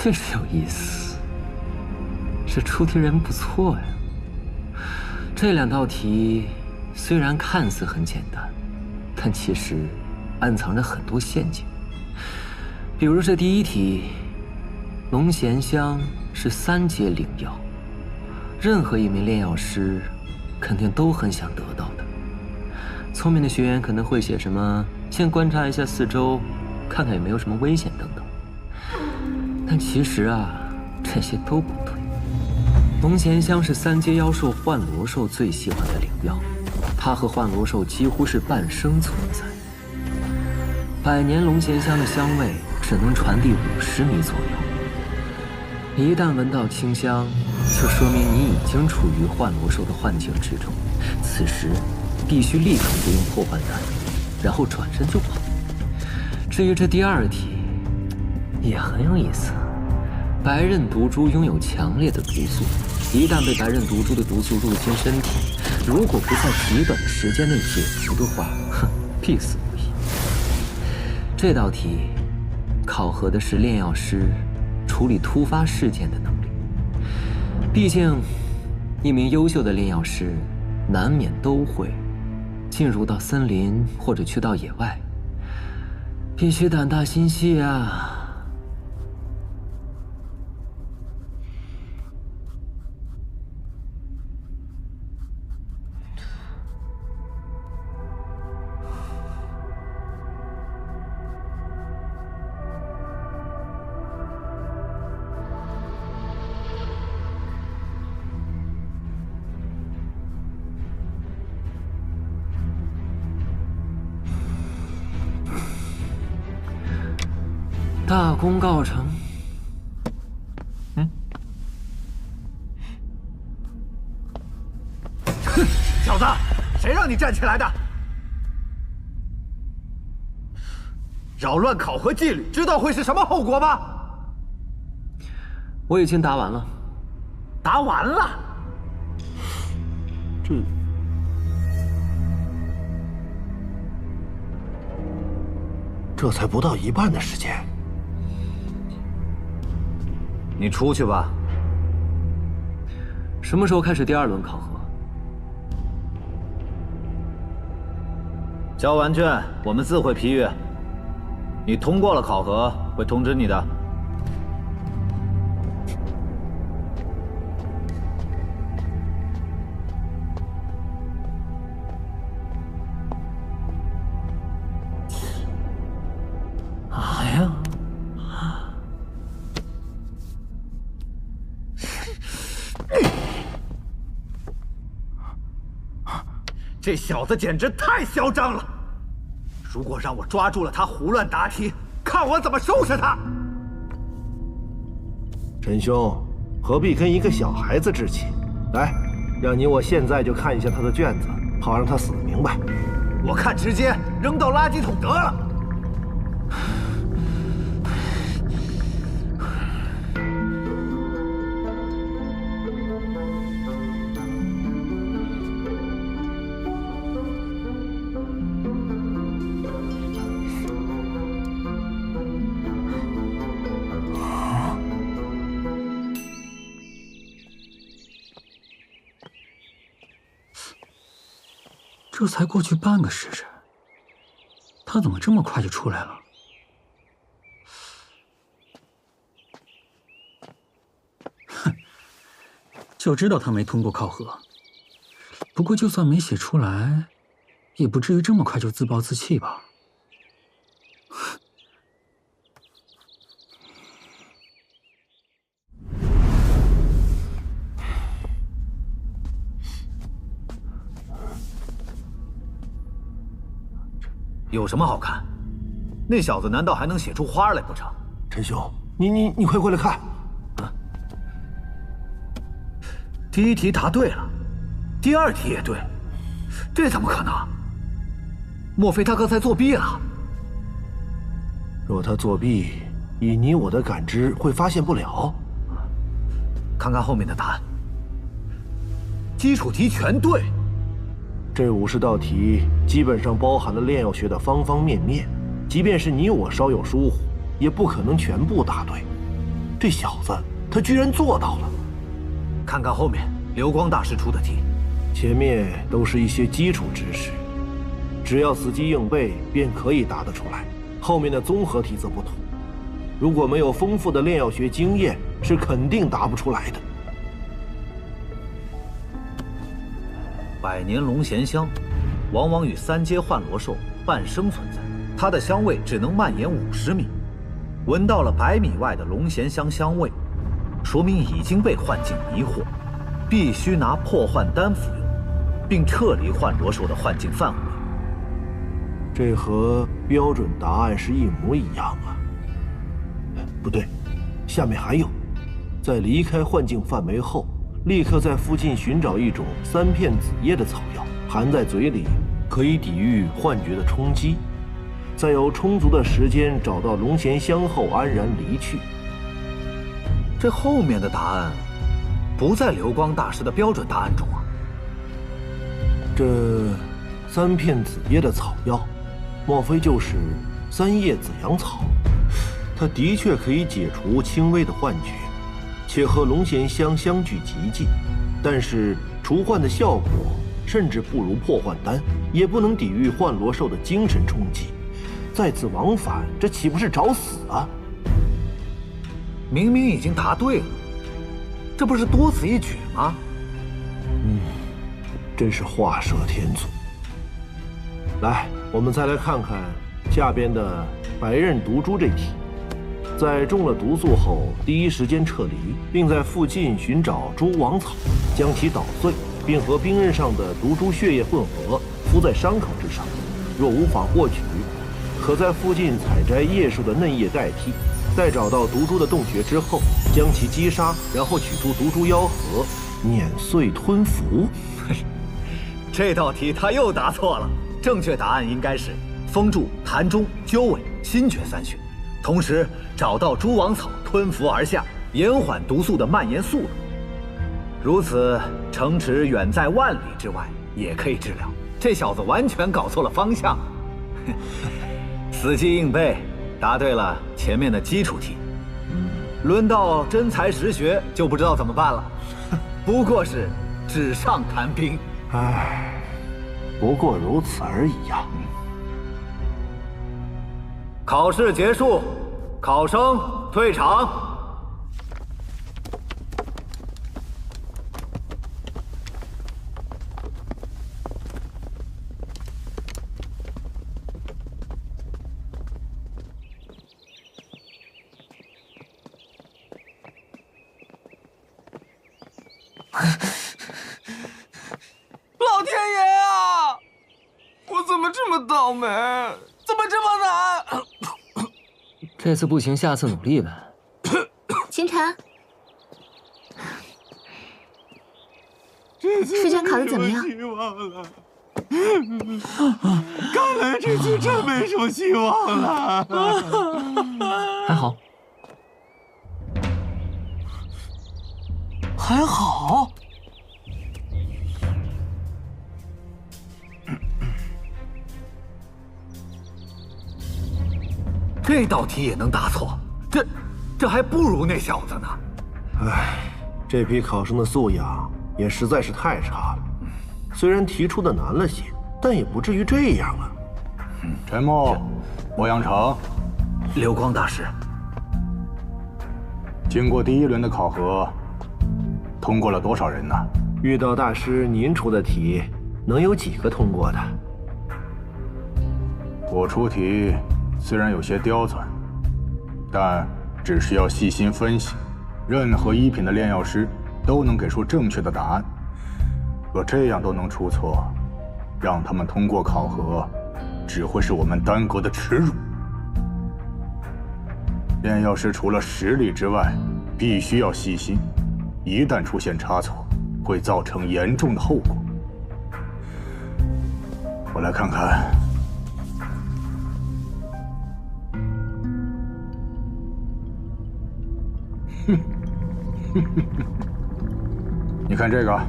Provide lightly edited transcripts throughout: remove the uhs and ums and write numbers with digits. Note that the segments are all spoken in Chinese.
确实有意思，这出题人不错呀。这两道题虽然看似很简单，但其实暗藏着很多陷阱。比如这第一题，龙涎香是3阶灵药，任何一名炼药师肯定都很想得到的。聪明的学员可能会写什么先观察一下四周，看看有没有什么危险等等。但其实啊，这些都不对。龙涎香是3阶妖兽幻罗兽最喜欢的灵药，它和幻罗兽几乎是半生存在。100年龙涎香的香味只能传递50米左右，一旦闻到清香，就说明你已经处于幻罗兽的幻境之中。此时必须立刻服用破幻丹，然后转身就跑。至于这第2题，也很有意思。白刃毒株拥有强烈的毒素，一旦被白刃毒株的毒素入侵身体，如果不在极短的时间内解除的话，必死无疑。这道题考核的是炼药师处理突发事件的能力。毕竟，一名优秀的炼药师难免都会进入到森林或者去到野外，必须胆大心细啊。大功告成。哼，小子，谁让你站起来的？扰乱考核纪律，知道会是什么后果吗？我已经答完了。答完了？这才不到一半的时间。你出去吧。什么时候开始第2轮考核？交完卷，我们自会批阅。你通过了考核，会通知你的。哎呀！这小子简直太嚣张了！如果让我抓住了他胡乱答题，看我怎么收拾他！陈兄，何必跟一个小孩子置气？来，让我现在就看一下他的卷子，好让他死明白。我看直接扔到垃圾桶得了。这才过去半个时辰，他怎么这么快就出来了？哼，就知道他没通过考核。不过就算没写出来，也不至于这么快就自暴自弃吧？有什么好看？那小子难道还能写出花来不成？陈兄，你快过来看！啊！第1题答对了，第2题也对，这怎么可能？莫非他刚才作弊了？若他作弊，以你我的感知会发现不了。看看后面的答案，基础题全对。这50道题基本上包含了炼药学的方方面面，即便是你我稍有疏忽，也不可能全部答对。这小子他居然做到了。看看后面流光大师出的题，前面都是一些基础知识，只要死记硬背便可以答得出来。后面的综合题则不同，如果没有丰富的炼药学经验，是肯定答不出来的。百年龙涎香，往往与三阶幻罗兽伴生存在，它的香味只能蔓延50米。闻到了100米外的龙涎香香味，说明已经被幻境迷惑，必须拿破幻丹服用，并撤离幻罗兽的幻境范围。这和标准答案是一模一样啊！不对，下面还有，在离开幻境范围后，立刻在附近寻找一种3片紫叶的草药，含在嘴里，可以抵御幻觉的冲击。在有充足的时间找到龙涎香后，安然离去。这后面的答案不在流光大师的标准答案中啊。这3片紫叶的草药，莫非就是3叶紫阳草？它的确可以解除轻微的幻觉，且和龙涎香相距极近，但是除幻的效果甚至不如破幻丹，也不能抵御幻罗兽的精神冲击。再次往返，这岂不是找死啊？明明已经答对了，这不是多此一举吗？真是画蛇添足。来，我们再来看看下边的白刃毒株这题。在中了毒素后，第一时间撤离，并在附近寻找蛛网草，将其捣碎，并和冰刃上的毒株血液混合，敷在伤口之上。若无法获取，可在附近采摘叶树的嫩叶代替。在找到毒株的洞穴之后，将其击杀，然后取出毒株妖核，碾碎吞服。这道题他又答错了，正确答案应该是封住痰中、鸠尾、心诀3穴，同时找到蛛网草吞服而下，延缓毒素的蔓延速度。如此，城池远在万里之外也可以治疗。这小子完全搞错了方向。死记硬背，答对了前面的基础题，轮到真才实学就不知道怎么办了。不过是纸上谈兵。唉，不过如此而已呀。考试结束，考生退场。老天爷啊！我怎么这么倒霉？怎么这么难？这次不行，下次努力呗。清晨，试卷考得怎么样？希望了。看来这次真没什么希望了。还好，还好。这道题也能答错，这还不如那小子呢。唉，这批考生的素养也实在是太差了。虽然提出的难了些，但也不至于这样啊。陈默，莫阳城，流光大师，经过第1轮的考核，通过了多少人呢？遇到大师您出的题，能有几个通过的？我出题虽然有些刁钻，但只需要细心分析，任何1品的炼药师都能给出正确的答案。若这样都能出错，让他们通过考核，只会是我们丹国的耻辱。炼药师除了实力之外，必须要细心，一旦出现差错，会造成严重的后果。我来看看。你看这个，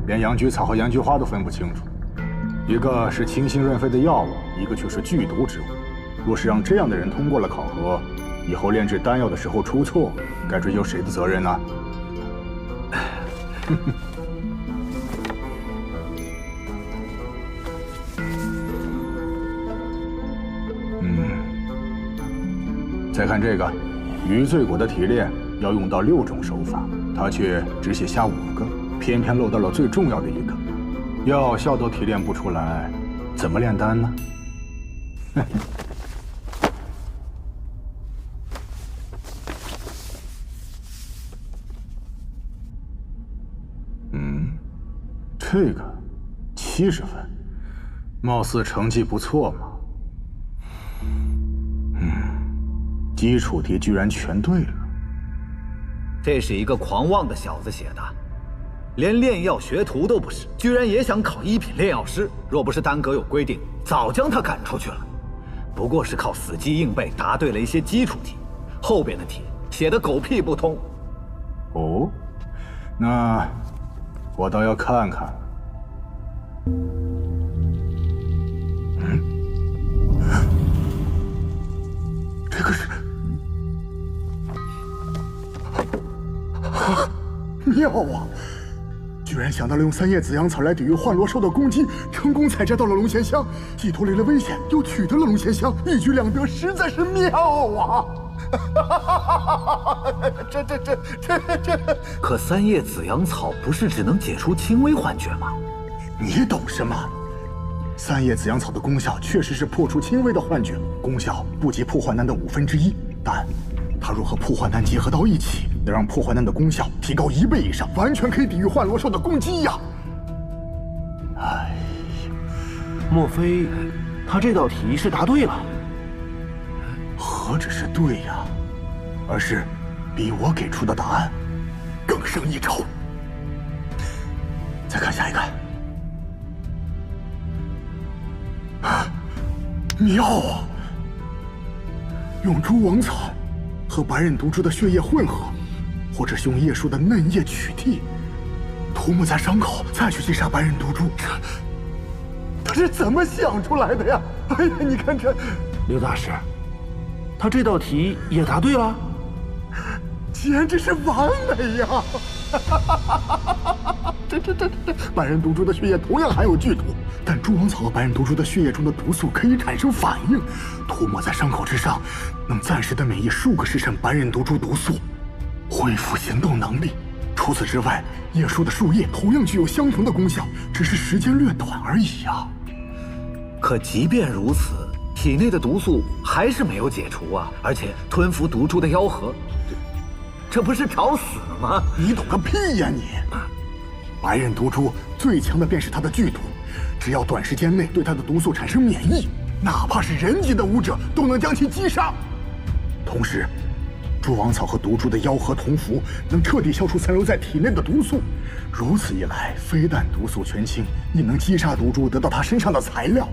连洋菊草和洋菊花都分不清楚，一个是清心润肺的药物，一个却是剧毒之物。若是让这样的人通过了考核，以后炼制丹药的时候出错，该追究谁的责任呢？再看这个，余罪果的提炼要用到6种手法，他却只写下5个，偏偏漏到了最重要的一个。药效都提炼不出来，怎么炼丹呢？这个70分，貌似成绩不错嘛。基础题居然全对了。这是一个狂妄的小子写的，连炼药学徒都不是，居然也想考1品炼药师。若不是丹阁有规定，早将他赶出去了。不过是靠死记硬背答对了一些基础题，后边的题写的狗屁不通。哦，那我倒要看看了。这个是妙啊！居然想到了用3叶紫阳草来抵御幻罗兽的攻击，成功采摘到了龙涎香，既脱离了危险，又取得了龙涎香，一举两得，实在是妙啊！这……可3叶紫阳草不是只能解除轻微幻觉吗？你懂什么？3叶紫阳草的功效确实是破除轻微的幻觉，功效不及破幻丹的1/5，但它若和破幻丹结合到一起，能让破幻丹的功效提高1倍以上，完全可以抵御幻罗兽的攻击呀！哎，莫非他这道题是答对了？何止是对呀，而是比我给出的答案更胜一筹。再看下一个。妙啊！用蛛网草和白刃毒株的血液混合，或者是用叶树的嫩叶取替，涂抹在伤口，再去击杀白刃毒株。他是怎么想出来的呀？哎呀，你看这，刘大师，他这道题也答对了，简直是完美呀！这，白刃毒株的血液同样含有剧毒，但蛛网草和白刃毒株的血液中的毒素可以产生反应，涂抹在伤口之上，能暂时的免疫数个时辰白刃毒株毒素，恢复行动能力。除此之外，叶树的树叶同样具有相同的功效，只是时间略短而已呀。可即便如此，体内的毒素还是没有解除啊！而且吞服毒株的妖核，这不是找死吗？你懂个屁呀你！白刃毒株最强的便是它的剧毒，只要短时间内对它的毒素产生免疫，哪怕是人级的武者都能将其击杀。同时，蛛网草和毒株的妖核同服，能彻底消除残留在体内的毒素。如此一来，非但毒素全清，亦能击杀毒株，得到它身上的材料，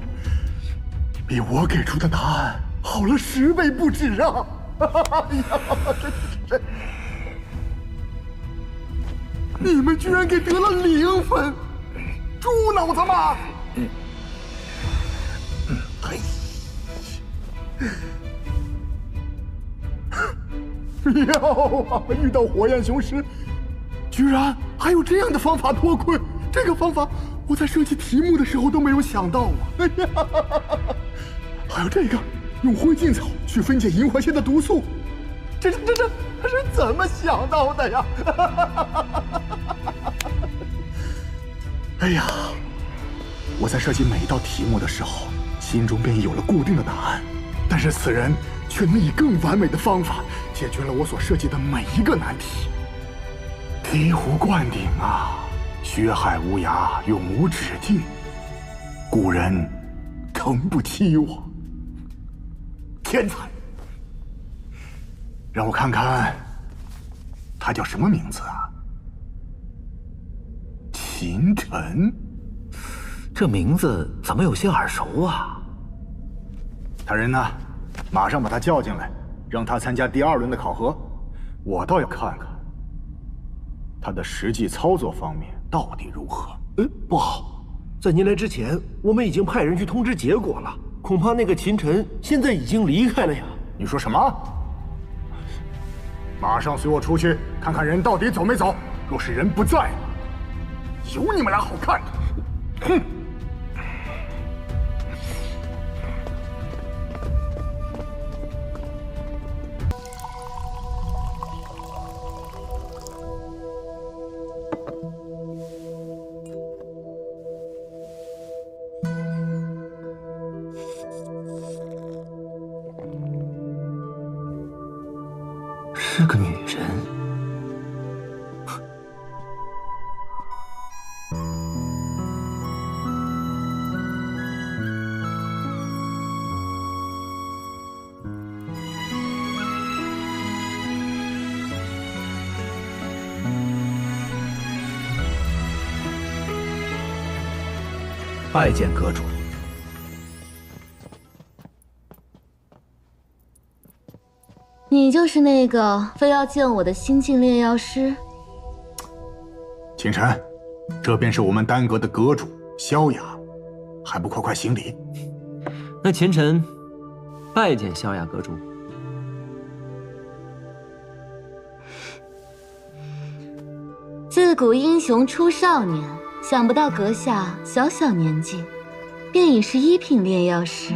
比我给出的答案好了10倍不止啊！哎呀，这。你们居然给得了0分，猪脑子吗？妙啊！遇到火焰雄狮，居然还有这样的方法脱困。这个方法我在设计题目的时候都没有想到啊！哎呀，还有这个，用灰烬草去分解银环蝎的毒素，这他是怎么想到的呀？哎呀，我在设计每一道题目的时候，心中便有了固定的答案，但是此人却能以更完美的方法解决了我所设计的每一个难题。醍醐灌顶啊，血海无涯，永无止境，古人诚不欺我，天才！让我看看，他叫什么名字啊？秦晨，这名字怎么有些耳熟啊？他人呢？马上把他叫进来，让他参加第2轮的考核。我倒要看看他的实际操作方面到底如何。不好，在您来之前，我们已经派人去通知结果了，恐怕那个秦晨现在已经离开了呀。你说什么？马上随我出去看看人到底走没走。若是人不在，有你们俩好看的！哼！是个女人。拜见阁主。你就是那个非要见我的新晋炼药师？清晨，这便是我们丹阁的阁主萧雅，还不快快行礼？那前臣拜见萧雅阁主。自古英雄出少年，想不到阁下小小年纪，便已是一品炼药师。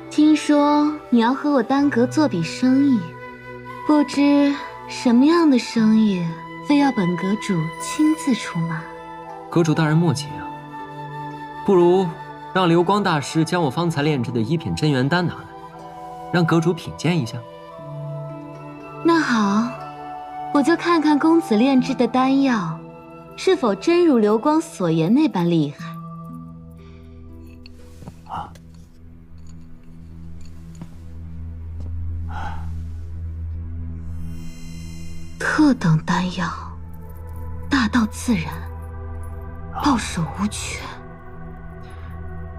听说你要和我丹阁做笔生意，不知什么样的生意，非要本阁主亲自出马？阁主大人莫急啊，不如让流光大师将我方才炼制的一品真元丹拿来，让阁主品鉴一下。那好，我就看看公子炼制的丹药，是否真如流光所言那般厉害。特等丹药，大道自然，到手无缺。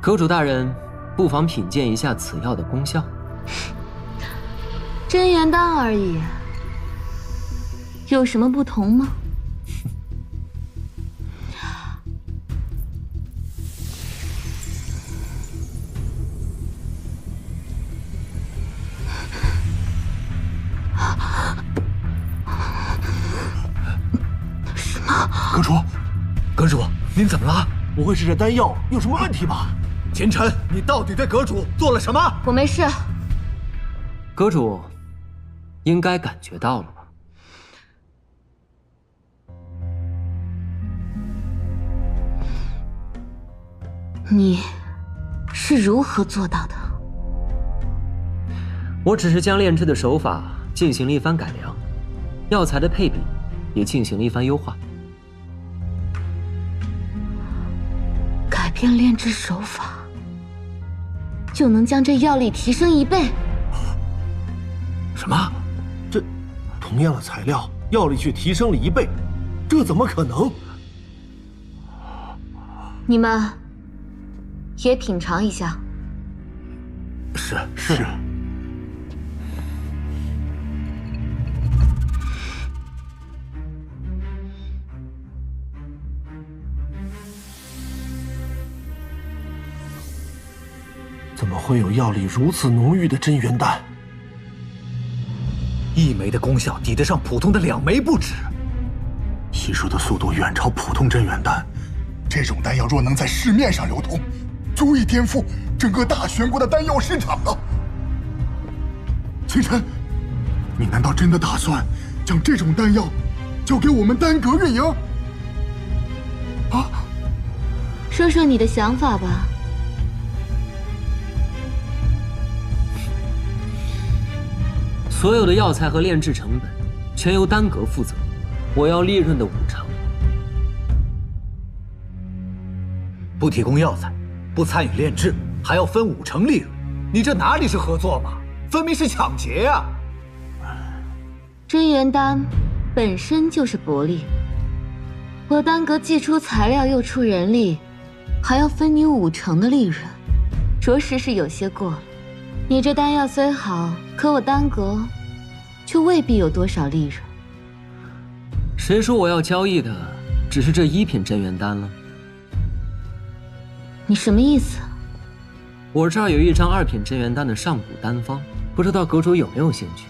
阁主大人，不妨品鉴一下此药的功效。真元丹而已，有什么不同吗？阁主，阁主，您怎么了？不会是这丹药有什么问题吧？秦晨，你到底对阁主做了什么？我没事。阁主应该感觉到了吧？你是如何做到的？我只是将炼制的手法进行了一番改良，药材的配比也进行了一番优化。改变炼制手法，就能将这药力提升1倍？什么？这同样的材料，药力却提升了1倍，这怎么可能？你们也品尝一下。是。怎么会有药力如此浓郁的真元丹？1枚的功效抵得上普通的2枚不止，吸收的速度远超普通真元丹。这种丹药若能在市面上流通，足以颠覆整个大玄国的丹药市场了。秦晨，你难道真的打算将这种丹药交给我们丹阁运营？说说你的想法吧。所有的药材和炼制成本全由丹阁负责，我要利润的50%。不提供药材，不参与炼制，还要分50%利润，你这哪里是合作嘛？分明是抢劫呀！真元丹本身就是薄利，我丹阁既出材料又出人力，还要分你50%的利润，着实是有些过了。你这丹药虽好，可我丹阁却未必有多少利润。谁说我要交易的只是这1品真元丹了？你什么意思？我这儿有一张2品真元丹的上补丹方，不知道阁主有没有兴趣？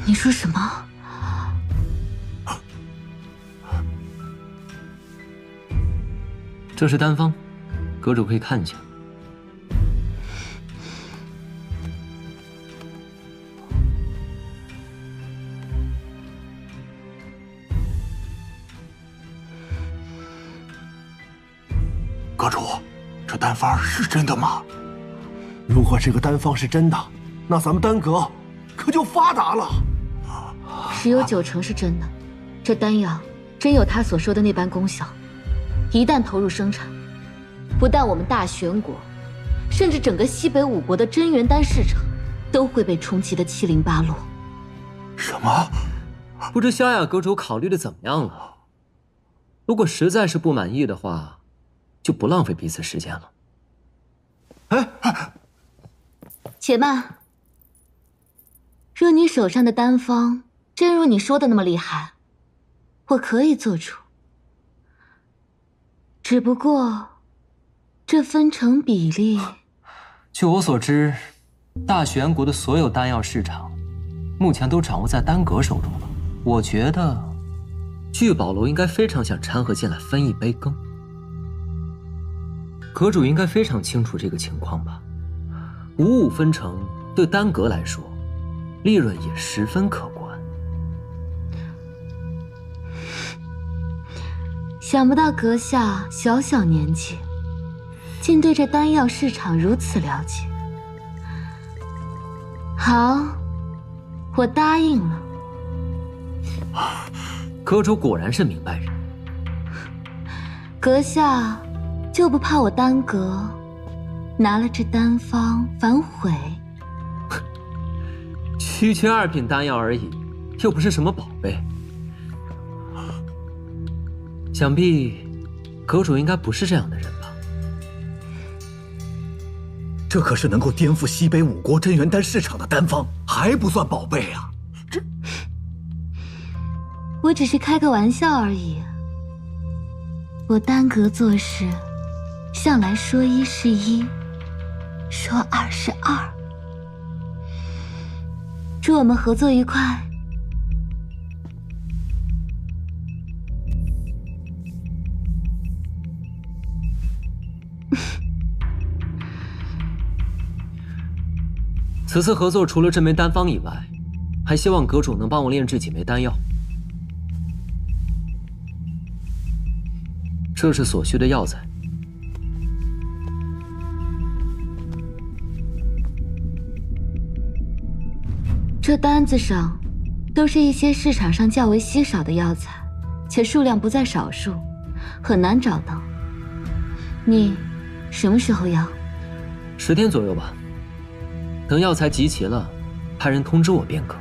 你说什么？这是丹方，阁主可以看一下。阁主，这丹方是真的吗？如果这个丹方是真的，那咱们丹阁可就发达了。十有9成是真的，这丹药真有他所说的那般功效。一旦投入生产，不但我们大玄国，甚至整个西北5国的真元丹市场都会被冲击得七零八落。什么？不知萧雅阁主考虑的怎么样了？如果实在是不满意的话，就不浪费彼此时间了。且慢，若你手上的丹方真如你说的那么厉害，我可以做出。只不过，这分成比例……据我所知，大玄国的所有丹药市场，目前都掌握在丹阁手中了。我觉得，聚宝楼应该非常想掺和进来分一杯羹。阁主应该非常清楚这个情况吧？55分成对丹阁来说，利润也十分可观。想不到阁下小小年纪，竟对这丹药市场如此了解。好，我答应了。阁主果然是明白人。阁下就不怕我丹阁拿了这丹方反悔？区区2品丹药而已，又不是什么宝贝。想必阁主应该不是这样的人吧？这可是能够颠覆西北5国真元丹市场的丹方，还不算宝贝啊！我只是开个玩笑而已。我丹阁做事，向来说1是1，说2是2。祝我们合作愉快。此次合作除了这枚丹方以外，还希望阁主能帮我炼制几枚丹药。这是所需的药材。这单子上都是一些市场上较为稀少的药材，且数量不在少数，很难找到。你什么时候要？10天左右吧。等药材集齐了，派人通知我便可。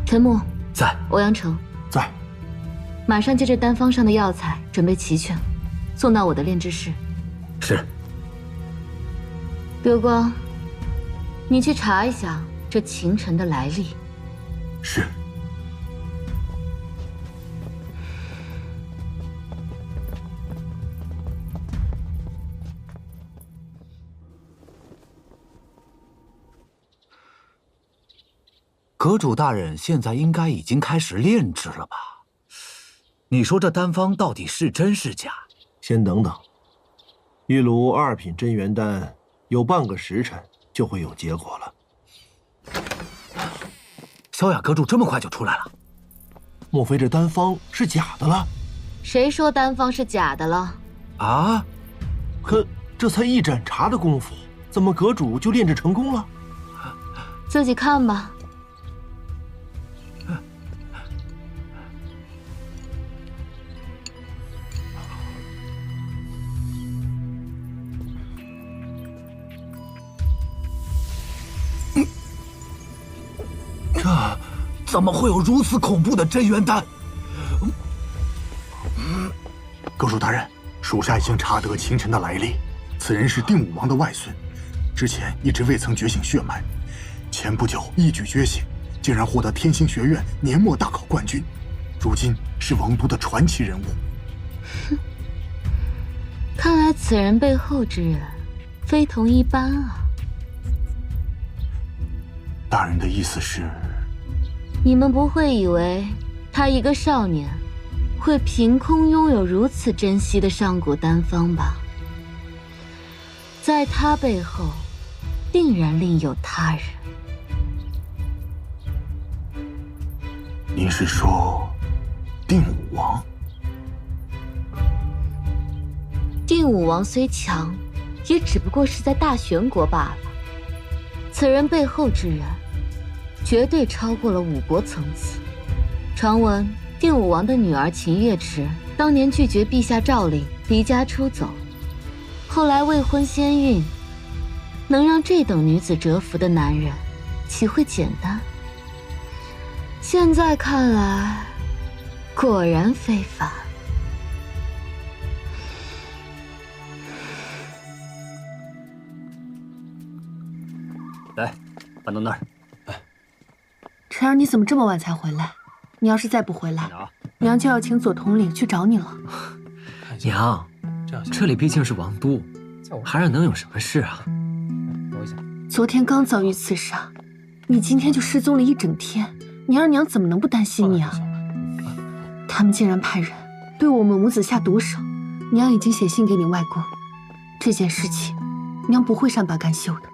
陈木在，欧阳成在，马上将这丹方上的药材准备齐全，送到我的炼制室。是。流光，你去查一下这秦尘的来历。是。阁主大人现在应该已经开始炼制了吧？你说这丹方到底是真是假？先等等，一炉2品真元丹有半个时辰就会有结果了。萧雅阁主这么快就出来了？莫非这丹方是假的了？谁说丹方是假的了？啊？可这才一盏茶的功夫，怎么阁主就炼制成功了？自己看吧。这怎么会有如此恐怖的真元丹？阁主大人，属下已经查得秦尘的来历，此人是定武王的外孙，之前一直未曾觉醒血脉，前不久一举觉醒，竟然获得天星学院年末大考冠军，如今是王都的传奇人物。哼，看来此人背后之人非同一般啊！大人的意思是，你们不会以为他一个少年会凭空拥有如此珍惜的上古丹方吧？在他背后，定然另有他人。您是说定武王？定武王虽强，也只不过是在大玄国罢了。此人背后之人，绝对超过了五国层次。传闻定武王的女儿秦月池当年拒绝陛下诏令，离家出走，后来未婚先孕，能让这等女子折服的男人，岂会简单？现在看来，果然非凡。来，搬到那儿。晨儿，你怎么这么晚才回来？你要是再不回来，娘就要请左统领去找你了。娘，这里毕竟是王都，孩儿能有什么事啊？昨天刚遭遇刺杀，你今天就失踪了一整天，你二娘怎么能不担心你啊？他们竟然派人对我们母子下毒手，娘已经写信给你外公，这件事情，娘不会善罢甘休的。